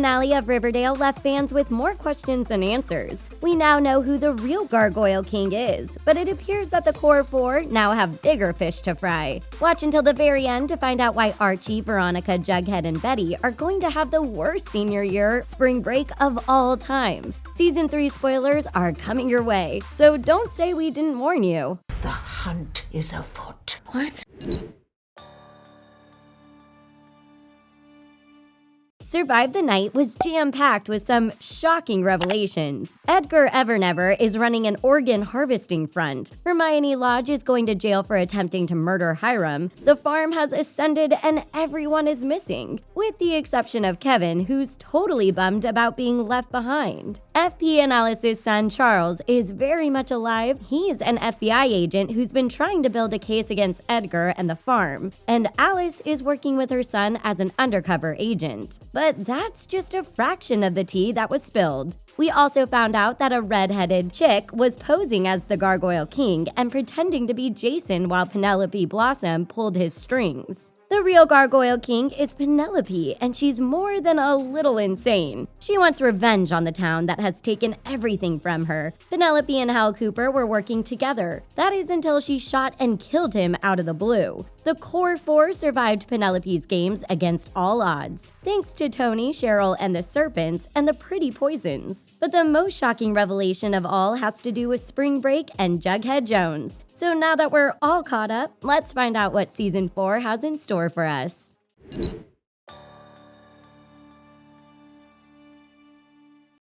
finale of Riverdale left fans with more questions than answers. We now know who the real Gargoyle King is, but it appears that the core four now have bigger fish to fry. Watch until the very end to find out why Archie, Veronica, Jughead, and Betty are going to have the worst senior year spring break of all time. Season 3 spoilers are coming your way, so don't say we didn't warn you. The hunt is afoot. What? Survive the Night was jam-packed with some shocking revelations. Edgar Evernever is running an organ harvesting front. Hermione Lodge is going to jail for attempting to murder Hiram. The farm has ascended and everyone is missing, with the exception of Kevin, who's totally bummed about being left behind. FP and Alice's son Charles is very much alive. He's an FBI agent who's been trying to build a case against Edgar and the farm, and Alice is working with her son as an undercover agent. But that's just a fraction of the tea that was spilled. We also found out that a red-headed chick was posing as the Gargoyle King and pretending to be Jason while Penelope Blossom pulled his strings. The real Gargoyle King is Penelope, and she's more than a little insane. She wants revenge on the town that has taken everything from her. Penelope and Hal Cooper were working together. That is until she shot and killed him out of the blue. The core four survived Penelope's games against all odds, thanks to Tony, Cheryl, and the Serpents, and the Pretty Poisons. But the most shocking revelation of all has to do with Spring Break and Jughead Jones. So now that we're all caught up, let's find out what Season 4 has in store for us.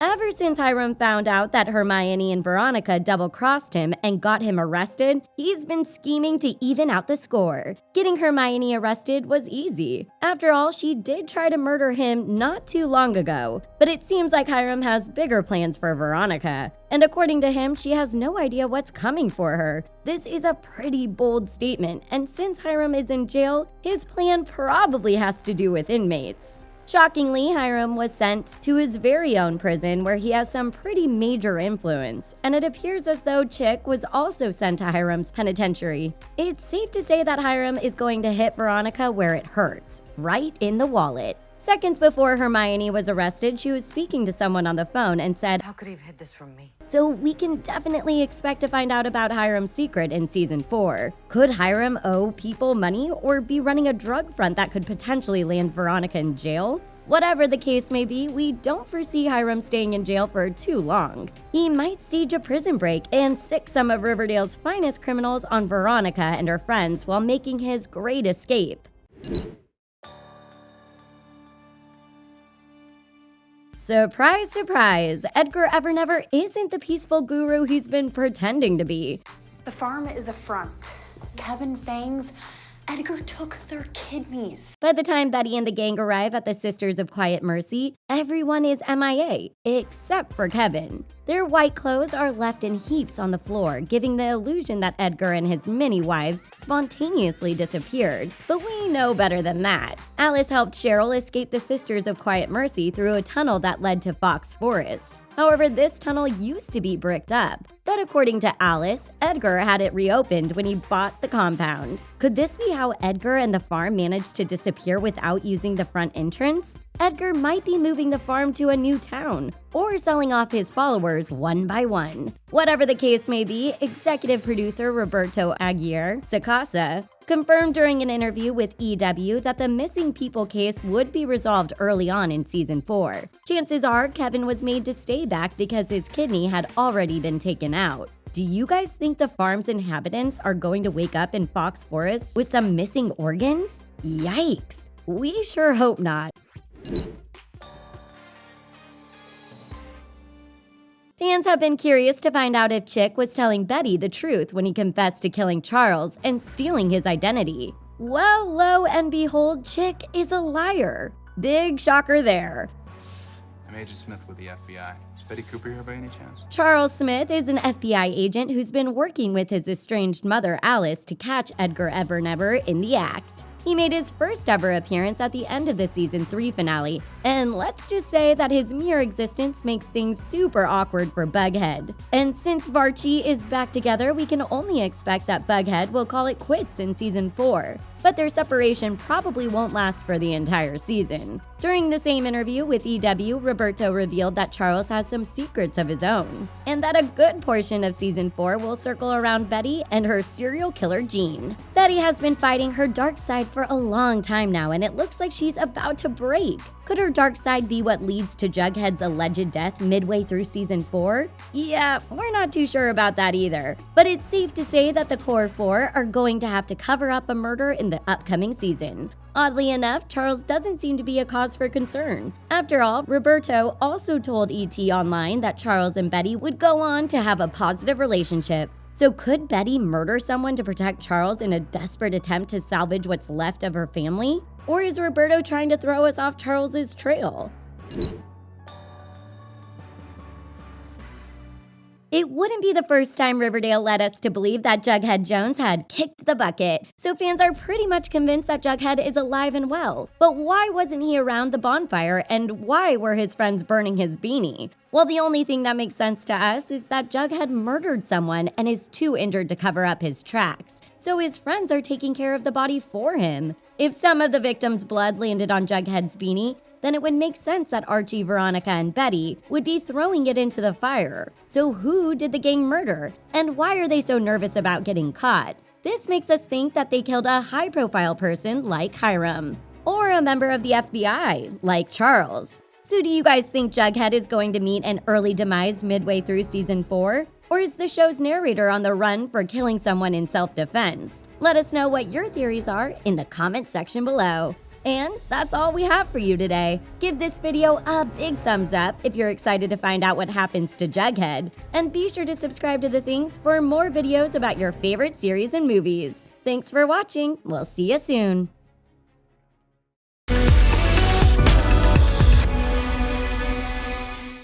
Ever since Hiram found out that Hermione and Veronica double-crossed him and got him arrested, he's been scheming to even out the score. Getting Hermione arrested was easy. After all, she did try to murder him not too long ago. But it seems like Hiram has bigger plans for Veronica. And according to him, she has no idea what's coming for her. This is a pretty bold statement, and since Hiram is in jail, his plan probably has to do with inmates. Shockingly, Hiram was sent to his very own prison where he has some pretty major influence, and it appears as though Chick was also sent to Hiram's penitentiary. It's safe to say that Hiram is going to hit Veronica where it hurts, right in the wallet. Seconds before Hermione was arrested, she was speaking to someone on the phone and said, "How could he have hid this from me?" So we can definitely expect to find out about Hiram's secret in Season 4. Could Hiram owe people money or be running a drug front that could potentially land Veronica in jail? Whatever the case may be, we don't foresee Hiram staying in jail for too long. He might stage a prison break and sick some of Riverdale's finest criminals on Veronica and her friends while making his great escape. Surprise, surprise, Edgar Evernever isn't the peaceful guru he's been pretending to be. The farm is a front. Kevin Fangs, Edgar took their kidneys. By the time Betty and the gang arrive at the Sisters of Quiet Mercy, everyone is MIA, except for Kevin. Their white clothes are left in heaps on the floor, giving the illusion that Edgar and his many wives spontaneously disappeared. But we know better than that. Alice helped Cheryl escape the Sisters of Quiet Mercy through a tunnel that led to Fox Forest. However, this tunnel used to be bricked up. But according to Alice, Edgar had it reopened when he bought the compound. Could this be how Edgar and the farm managed to disappear without using the front entrance? Edgar might be moving the farm to a new town, or selling off his followers one by one. Whatever the case may be, executive producer Roberto Aguirre Sacasa confirmed during an interview with EW that the missing people case would be resolved early on in Season 4. Chances are Kevin was made to stay back because his kidney had already been taken out. Do you guys think the farm's inhabitants are going to wake up in Fox Forest with some missing organs? Yikes! We sure hope not. Fans have been curious to find out if Chick was telling Betty the truth when he confessed to killing Charles and stealing his identity. Well, lo and behold, Chick is a liar. Big shocker there. I'm Agent Smith with the FBI. Is Betty Cooper here by any chance? Charles Smith is an FBI agent who's been working with his estranged mother, Alice, to catch Edgar Evernever in the act. He made his first ever appearance at the end of the season 3 finale, and let's just say that his mere existence makes things super awkward for Bughead. And since Varchi is back together, we can only expect that Bughead will call it quits in season 4. But their separation probably won't last for the entire season. During the same interview with EW, Roberto revealed that Charles has some secrets of his own, and that a good portion of season 4 will circle around Betty and her serial killer Jean. Betty has been fighting her dark side for a long time now, and it looks like she's about to break. Could her dark side be what leads to Jughead's alleged death midway through season 4? Yeah, we're not too sure about that either. But it's safe to say that the core 4 are going to have to cover up a murder in the upcoming season. Oddly enough, Charles doesn't seem to be a cause for concern. After all, Roberto also told ET Online that Charles and Betty would go on to have a positive relationship. So could Betty murder someone to protect Charles in a desperate attempt to salvage what's left of her family? Or is Roberto trying to throw us off Charles's trail? It wouldn't be the first time Riverdale led us to believe that Jughead Jones had kicked the bucket, so fans are pretty much convinced that Jughead is alive and well. But why wasn't he around the bonfire, and why were his friends burning his beanie? Well, the only thing that makes sense to us is that Jughead murdered someone and is too injured to cover up his tracks, so his friends are taking care of the body for him. If some of the victim's blood landed on Jughead's beanie, then it would make sense that Archie, Veronica, and Betty would be throwing it into the fire. So who did the gang murder? And why are they so nervous about getting caught? This makes us think that they killed a high-profile person like Hiram, or a member of the FBI like Charles. So do you guys think Jughead is going to meet an early demise midway through season 4? Or is the show's narrator on the run for killing someone in self-defense? Let us know what your theories are in the comment section below. And that's all we have for you today. Give this video a big thumbs up if you're excited to find out what happens to Jughead. And be sure to subscribe to The Things for more videos about your favorite series and movies. Thanks for watching. We'll see you soon.